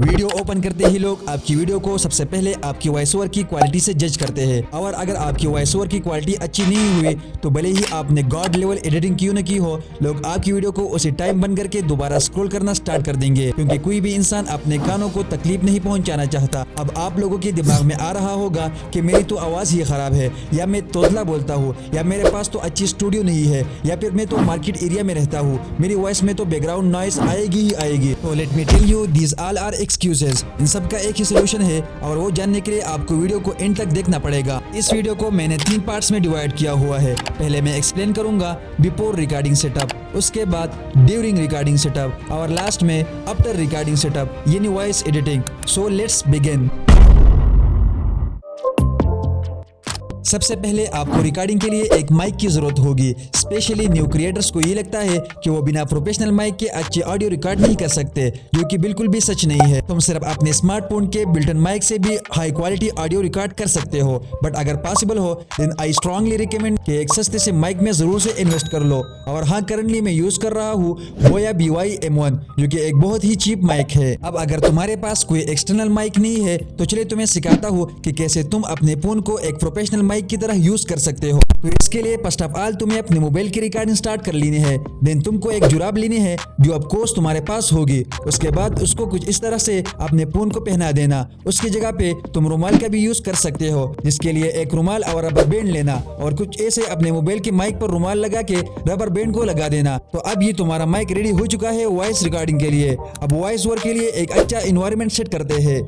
Video open करते ही लोग आपकी वीडियो को सबसे पहले आपकी वॉइस ओवर की क्वालिटी से जज करते हैं, और अगर आपकी वॉइस ओवर की क्वालिटी अच्छी नहीं हुई तो भले ही आपने गॉड लेवल एडिटिंग क्यों न की हो, लोग आपकी वीडियो को उसी टाइम बंद करके दोबारा स्क्रॉल करना स्टार्ट कर देंगे, क्योंकि कोई भी इंसान अपने कानों को तकलीफ नहीं पहुंचाना चाहता। अब आप लोगों के दिमाग में आ रहा होगा कि मेरी तो आवाज ही खराब है, या मैं तोतला बोलता हूँ, या मेरे पास तो अच्छी स्टूडियो नहीं है, या फिर मैं तो मार्केट एरिया में रहता हूँ, मेरी वॉइस में तो बैकग्राउंड नॉइस आएगी ही आएगी। तो let me tell you, these all are excuses. इन सब का एक ही सोल्यूशन है, और वो जानने के लिए आपको वीडियो को एंड तक देखना पड़ेगा। इस वीडियो को मैंने 3 पार्ट्स में डिवाइड किया हुआ है। पहले मैं एक्सप्लेन करूंगा बिफोर रिकॉर्डिंग सेटअप, उसके बाद ड्यूरिंग रिकॉर्डिंग सेटअप, और लास्ट में आफ्टर रिकॉर्डिंग सेटअप यानी voice editing. So let's begin. सबसे पहले आपको रिकॉर्डिंग के लिए एक माइक की जरूरत होगी। स्पेशली न्यू क्रिएटर्स को ये लगता है कि वो बिना प्रोफेशनल माइक के अच्छे ऑडियो रिकॉर्ड नहीं कर सकते, जो कि बिल्कुल भी सच नहीं है। तुम सिर्फ अपने स्मार्टफोन के बिल्ट इन माइक से भी हाई क्वालिटी ऑडियो रिकॉर्ड कर सकते हो, बट अगर पॉसिबल हो देन आई स्ट्रांगली रिकमेंड कि एक सस्ते से माइक में जरूर से इन्वेस्ट कर लो। और हाँ, करंटली मैं यूज कर रहा हूँ बोया BY-M1, जो कि एक बहुत ही चीप माइक है। अब अगर तुम्हारे पास कोई एक्सटर्नल माइक नहीं है तो चलिए तुम्हें सिखाता हूँ कि कैसे तुम अपने फोन को एक प्रोफेशनल माइक की तरह यूज कर सकते हो। तो इसके लिए फर्स्ट ऑफ ऑल तुम्हें अपने मोबाइल की रिकॉर्डिंग स्टार्ट कर लेनी है। देन तुमको एक जुराब लेनी है जो ऑफ कोर्स तुम्हारे पास होगी। उसके बाद उसको कुछ इस तरह से अपने फोन को पहना देना। उसकी जगह पे तुम रुमाल का भी यूज कर सकते हो, जिसके लिए एक रुमाल और रबर बैंड लेना, और कुछ ऐसे अपने मोबाइल के माइक पर रुमाल लगा के रबर बैंड को लगा देना। तो अब ये तुम्हारा माइक रेडी हो चुका है वॉइस रिकॉर्डिंग के लिए। अब वॉइस ओवर के लिए एक अच्छा एनवायरनमेंट सेट करते हैं।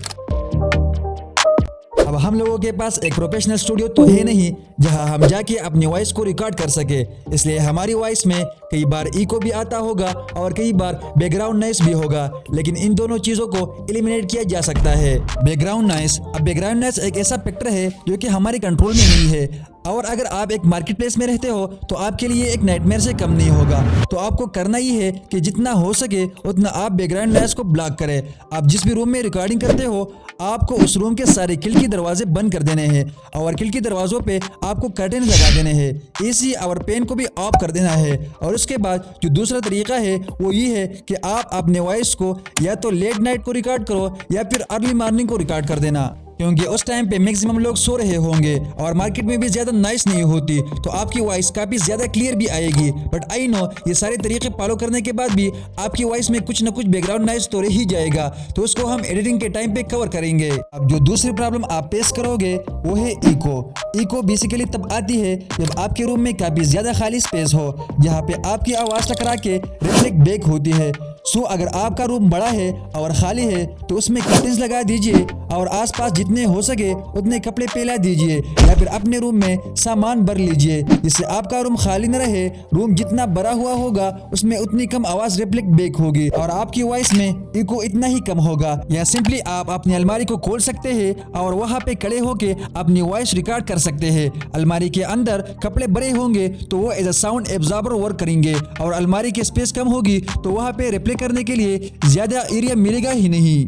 अब हम लोगों के पास एक प्रोफेशनल स्टूडियो तो है नहीं जहां हम जाके अपनी वॉइस को रिकॉर्ड कर सके, इसलिए हमारी वॉइस में कई बार इको भी आता होगा और कई बार बैकग्राउंड नॉइस भी होगा, लेकिन इन दोनों चीजों को एलिमिनेट किया जा सकता है। बैकग्राउंड नॉइस, अब बैकग्राउंड नॉइस एक ऐसा फैक्टर है जो कि हमारे कंट्रोल में नहीं है, और अगर आप एक मार्केट प्लेस में रहते हो तो आपके लिए एक नाइटमेयर से कम नहीं होगा। तो आपको करना ही है कि जितना हो सके उतना आप बैकग्राउंड नॉइस को ब्लॉक करें। आप जिस भी रूम में रिकॉर्डिंग करते हो आपको उस रूम के सारे खिड़की दरवाजे बंद कर देने हैं, और खिड़की दरवाजों पे आपको कर्टेन लगा देने हैं। एसी और फैन को भी ऑफ कर देना है। और उसके बाद जो दूसरा तरीका है वो ये है कि आप अपने वॉइस को या तो लेट नाइट को रिकॉर्ड करो या फिर अर्ली मॉर्निंग को रिकॉर्ड कर देना, क्योंकि उस टाइम पे मैक्सिमम लोग सो रहे होंगे और मार्केट में भी ज्यादा नॉइस नहीं होती, तो आपकी वॉइस काफी ज्यादा क्लियर भी आएगी। बट आई नो ये सारे तरीके फॉलो करने के बाद भी आपकी वॉइस में कुछ न कुछ बैकग्राउंड नॉइस तो रह ही जाएगा, तो उसको हम एडिटिंग के टाइम पे कवर करेंगे। अब जो दूसरी प्रॉब्लम आप फेस करोगे वो है इको। इको बेसिकली तब आती है जब आपके रूम में काफी ज्यादा खाली स्पेस हो, जहाँ पे आपकी आवाज टकरा के रिफ्लेक्ट बैक होती है। सो अगर आपका रूम बड़ा है और खाली है तो उसमें कर्टेन्स लगा दीजिए, और आसपास जितने हो सके उतने कपड़े फैला दीजिए, या फिर अपने रूम में सामान भर लीजिए, जिससे आपका रूम खाली न रहे। रूम जितना बड़ा हुआ होगा उसमें उतनी कम आवाज रिफ्लेक्ट बैक होगी और आपकी वॉइस में इको इतना ही कम होगा। या सिंपली आप अपनी अलमारी को खोल सकते हैं और वहाँ पे खड़े होके अपनी वॉइस रिकॉर्ड कर सकते हैं। अलमारी के अंदर कपड़े बड़े होंगे तो वो as a sound absorber work करेंगे, और अलमारी की स्पेस कम होगी तो वहाँ पे रिप्ले करने के लिए ज्यादा एरिया मिलेगा ही नहीं।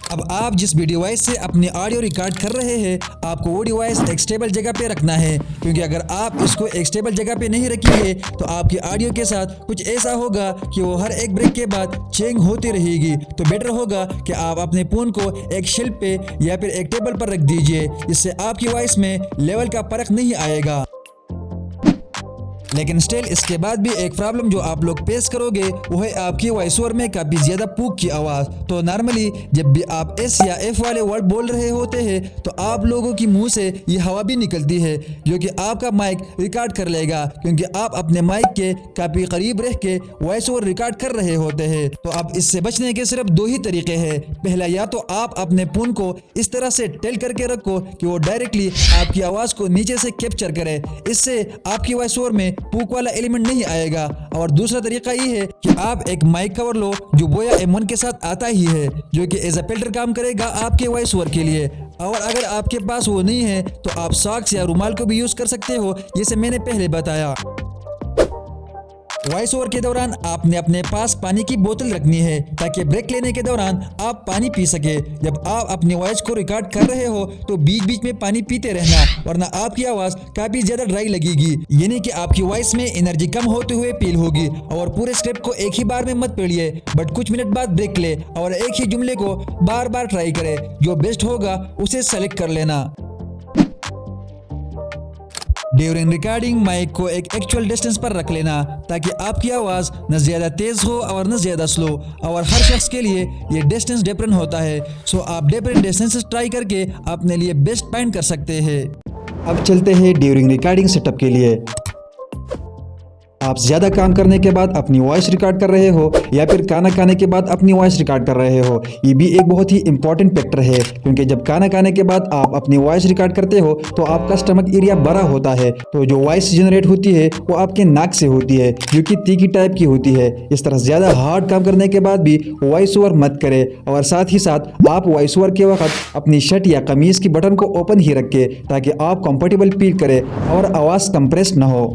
अब आप जिस भी डिवाइस से अपने ऑडियो रिकॉर्ड कर रहे हैं आपको वो डिवाइस एक स्टेबल जगह पे रखना है, क्योंकि अगर आप इसको एक स्टेबल जगह पे नहीं रखेंगे तो आपकी ऑडियो के साथ कुछ ऐसा होगा कि वो हर एक ब्रेक के बाद चेंज होती रहेगी। तो बेटर होगा कि आप अपने फोन को एक शेल्फ पे या फिर एक टेबल पर रख दीजिए, जिससे आपकी वॉइस में लेवल का फर्क नहीं आएगा। लेकिन स्टिल इसके बाद भी एक प्रॉब्लम जो आप लोग फेस करोगे वो है आपकी वॉइस ओवर में काफी ज्यादा पूक की आवाज। तो नॉर्मली जब भी आप एस या एफ वाले वर्ड बोल रहे होते हैं तो आप लोगों की मुंह से ये हवा भी निकलती है, जो कि आपका माइक रिकॉर्ड कर लेगा, क्योंकि आप अपने माइक के काफी करीब रह के वॉइस ओवर रिकॉर्ड कर रहे होते हैं। तो अब इससे बचने के सिर्फ 2 ही तरीके हैं। पहला, या तो आप अपने फोन को इस तरह से टेल करके रखो कि वो डायरेक्टली आपकी आवाज को नीचे से कैप्चर करे, इससे आपकी वॉइस ओवर में पूक वाला एलिमेंट नहीं आएगा। और दूसरा तरीका ये है कि आप एक माइक कवर लो जो बोया M1 के साथ आता ही है, जो कि एज अ फिल्टर काम करेगा आपके वॉइस ओवर के लिए। और अगर आपके पास वो नहीं है तो आप सॉक्स या रुमाल को भी यूज कर सकते हो, जैसे मैंने पहले बताया। वॉइस ओवर के दौरान आपने अपने पास पानी की बोतल रखनी है ताकि ब्रेक लेने के दौरान आप पानी पी सके। जब आप अपनी वॉइस को रिकॉर्ड कर रहे हो तो बीच बीच में पानी पीते रहना, वरना आपकी आवाज काफी ज्यादा ड्राई लगेगी, यानी कि आपकी वॉइस में एनर्जी कम होते हुए फील होगी। और पूरे स्टेप को एक ही बार में मत पढ़िए, बट कुछ मिनट बाद ब्रेक ले और एक ही जुमले को बार बार ट्राई करे। जो बेस्ट होगा उसे सेलेक्ट कर लेना। ड्यूरिंग रिकॉर्डिंग माइक को एक एक्चुअल डिस्टेंस पर रख लेना ताकि आपकी आवाज़ न ज़्यादा तेज़ हो और न ज़्यादा स्लो। और हर शख्स के लिए ये डिस्टेंस डिफरेंट होता है, सो आप डिफरेंट डिस्टेंसेस ट्राई करके अपने लिए बेस्ट फाइंड कर सकते हैं। अब चलते हैं ड्यूरिंग रिकॉर्डिंग सेटअप के लिए। आप ज़्यादा काम करने के बाद अपनी वॉइस रिकॉर्ड कर रहे हो या फिर खाना खाने के बाद अपनी वॉइस रिकॉर्ड कर रहे हो, ये भी एक बहुत ही इंपॉर्टेंट फैक्टर है, क्योंकि जब खाना खाने के बाद आप अपनी वॉइस रिकॉर्ड करते हो तो आपका स्टमक एरिया बड़ा होता है, तो जो वॉइस जनरेट होती है वो आपके नाक से होती है, जो कि तीखी टाइप की होती है। इस तरह ज़्यादा हार्ड काम करने के बाद भी वॉइस ओवर मत करें, और साथ ही साथ आप वॉइस ओवर के वक्त अपनी शर्ट या कमीज़ की बटन को ओपन ही रखें ताकि आप कंफर्टेबल फील करें और आवाज़ कंप्रेस न हो।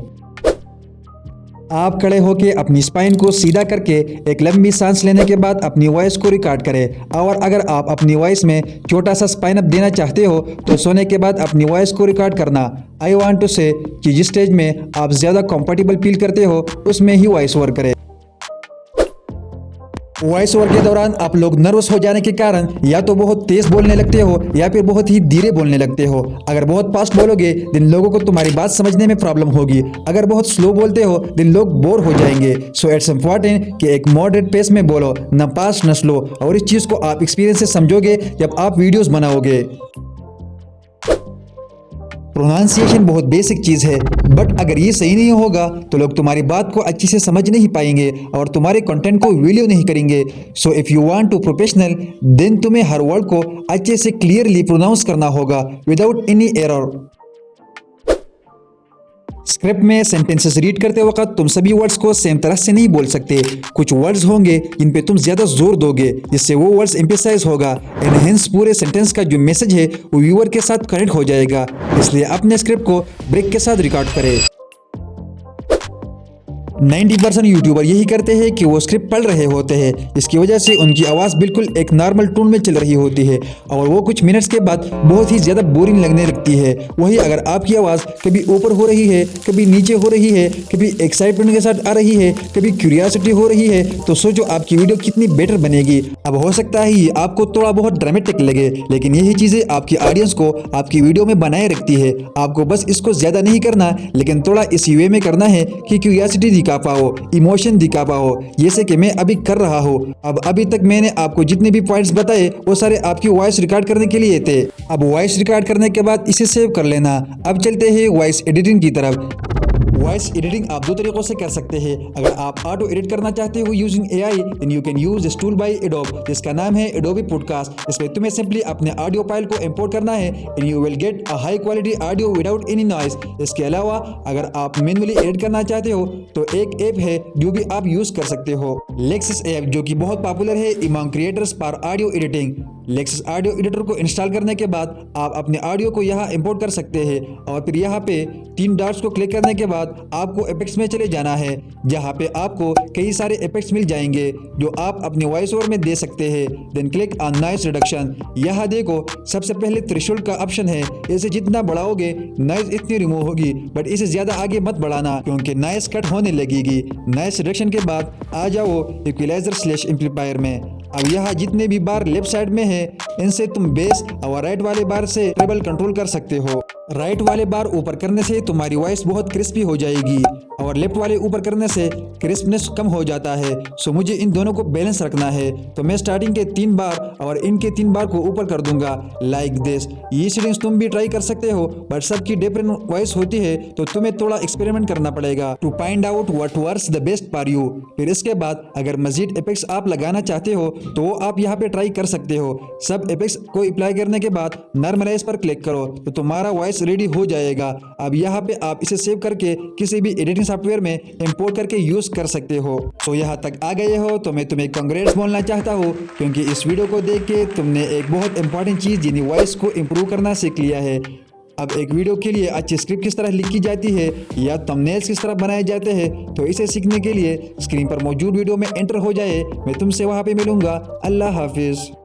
आप खड़े होकर अपनी स्पाइन को सीधा करके एक लंबी सांस लेने के बाद अपनी वॉइस को रिकॉर्ड करें। और अगर आप अपनी वॉइस में छोटा सा स्पाइन अप देना चाहते हो तो सोने के बाद अपनी वॉइस को रिकॉर्ड करना। आई वांट टू से कि जिस स्टेज में आप ज़्यादा कंफर्टेबल फील करते हो उसमें ही वॉइस ओवर करें। वॉइस ओवर के दौरान आप लोग नर्वस हो जाने के कारण या तो बहुत तेज बोलने लगते हो या फिर बहुत ही धीरे बोलने लगते हो। अगर बहुत फास्ट बोलोगे दिन लोगों को तुम्हारी बात समझने में प्रॉब्लम होगी। अगर बहुत स्लो बोलते हो दिन लोग बोर हो जाएंगे। सो इट्स इम्पॉर्टेंट कि एक मॉडरेट पेस में बोलो, न फास्ट न स्लो। और इस चीज़ को आप एक्सपीरियंस से समझोगे जब आप वीडियोस बनाओगे। प्रोनाउंसिएशन बहुत बेसिक चीज़ है, बट अगर ये सही नहीं होगा तो लोग तुम्हारी बात को अच्छे से समझ नहीं पाएंगे और तुम्हारे कंटेंट को वैल्यू नहीं करेंगे। So if you want to professional then तुम्हें हर वर्ड को अच्छे से क्लियरली प्रोनाउंस करना होगा विदाउट एनी एरर। स्क्रिप्ट में सेंटेंसेस रीड करते वक्त तुम सभी वर्ड्स को सेम तरह से नहीं बोल सकते। कुछ वर्ड्स होंगे जिन पे तुम ज्यादा जोर दोगे, जिससे वो वर्ड्स एम्फेसाइज होगा एंड हेंस पूरे सेंटेंस का जो मैसेज है वो व्यूअर के साथ कनेक्ट हो जाएगा। इसलिए अपने स्क्रिप्ट को ब्रेक के साथ रिकॉर्ड करें। 90% यूट्यूबर यही करते हैं कि वो स्क्रिप्ट पढ़ रहे होते हैं, इसकी वजह से उनकी आवाज़ बिल्कुल एक नॉर्मल टोन में चल रही होती है और वो कुछ मिनट्स के बाद बहुत ही ज़्यादा बोरिंग लगने लगती है। वही अगर आपकी आवाज़ कभी ऊपर हो रही है, कभी नीचे हो रही है, कभी एक्साइटमेंट के साथ आ रही है, कभी क्यूरियोसिटी हो रही है, तो सोचो आपकी वीडियो कितनी बेटर बनेगी। अब हो सकता है ये आपको थोड़ा बहुत ड्रामेटिक लगे, लेकिन यही चीज़ें आपकी ऑडियंस को आपकी वीडियो में बनाए रखती है। आपको बस इसको ज़्यादा नहीं करना, लेकिन थोड़ा इस वे में करना है कि क्यूरियोसिटी दिखा पाओ, इमोशन दिखा पाओ, जैसे कि मैं अभी कर रहा हूँ। अब अभी तक मैंने आपको जितने भी पॉइंट्स बताए वो सारे आपकी वॉइस रिकॉर्ड करने के लिए थे। अब वॉइस रिकॉर्ड करने के बाद इसे सेव कर लेना। अब चलते हैं वॉइस एडिटिंग की तरफ। वॉइस एडिटिंग आप दो तरीकों से कर सकते हैं। अगर आप ऑटो एडिट करना चाहते हो using AI, then you can use this tool by Adobe, जिसका नाम है एडोबी पॉडकास्ट। इसमें तुम्हें सिंपली अपने ऑडियो फाइल को इंपोर्ट करना है and you will get a high quality audio without any noise. इसके अलावा अगर आप मैन्युअली एडिट करना चाहते हो तो एक ऐप है जो भी आप यूज कर सकते हो, लेक्सिस ऐप, जो कि बहुत पॉपुलर है among creators for audio editing. Lexus audio editor को इंस्टॉल करने के बाद आप अपने ऑडियो को यहाँ इंपोर्ट कर सकते हैं और फिर यहाँ पे 3 डॉट्स को क्लिक करने के बाद आपको इफेक्ट्स में चले जाना है, जहाँ पे आपको कई सारे इफेक्ट्स मिल जाएंगे जो आप अपने वॉइस ओवर में दे सकते हैं। Then click on noise reduction. यहाँ देखो सबसे पहले थ्रेशोल्ड का ऑप्शन है। इसे जितना बढ़ाओगे नॉइज इतनी रिमूव होगी, बट इसे ज्यादा आगे मत बढ़ाना क्योंकि नॉइज कट होने लगेगी। नॉइज रिडक्शन के बाद आ जाओ इक्विलाइजर/एम्पलीफायर में। अब यहाँ जितने भी बार लेफ्ट साइड में है इनसे तुम बेस और राइट वाले बार से ट्रेबल कंट्रोल कर सकते हो। राइट वाले बार ऊपर करने से तुम्हारी वॉइस बहुत क्रिस्पी हो जाएगी और लेफ्ट वाले ऊपर करने से क्रिस्पनेस कम हो जाता है। सो मुझे इन दोनों को बैलेंस रखना है, तो मैं स्टार्टिंग के 3 बार और इनके 3 बार को ऊपर कर दूंगा लाइक दिस। ये सेटिंग्स तुम भी ट्राई कर सकते हो, बट सबकी डिफरेंट वॉइस होती है तो तुम्हें थोड़ा एक्सपेरिमेंट करना पड़ेगा to find out what works the best for you. फिर इसके बाद अगर मजीद इफेक्ट्स आप लगाना चाहते हो तो आप यहाँ पे ट्राई कर सकते हो। सब इफेक्ट्स को अप्लाई करने के बाद नॉर्मलाइज पर क्लिक करो तो तुम्हारा वॉइस रेडी हो जाएगा। अब यहाँ पे आप इसे सेव करके किसी भी एडिटिंग सॉफ्टवेयर में इंपोर्ट करके यूज कर सकते हो। तो यहाँ तक आ गए हो तो मैं तुम्हें कांग्रेट्स बोलना चाहता हूँ, क्योंकि इस वीडियो को देख के तुमने एक बहुत इंपॉर्टेंट चीज यानी वॉइस को इम्प्रूव करना सीख लिया है। अब एक वीडियो के लिए अच्छी स्क्रिप्ट किस तरह लिखी जाती है या थंबनेल्स किस तरह बनाए जाते हैं, तो इसे सीखने के लिए स्क्रीन पर मौजूद वीडियो में एंटर हो जाए। मैं तुमसे वहाँ पे मिलूंगा। अल्लाह हाफिज़।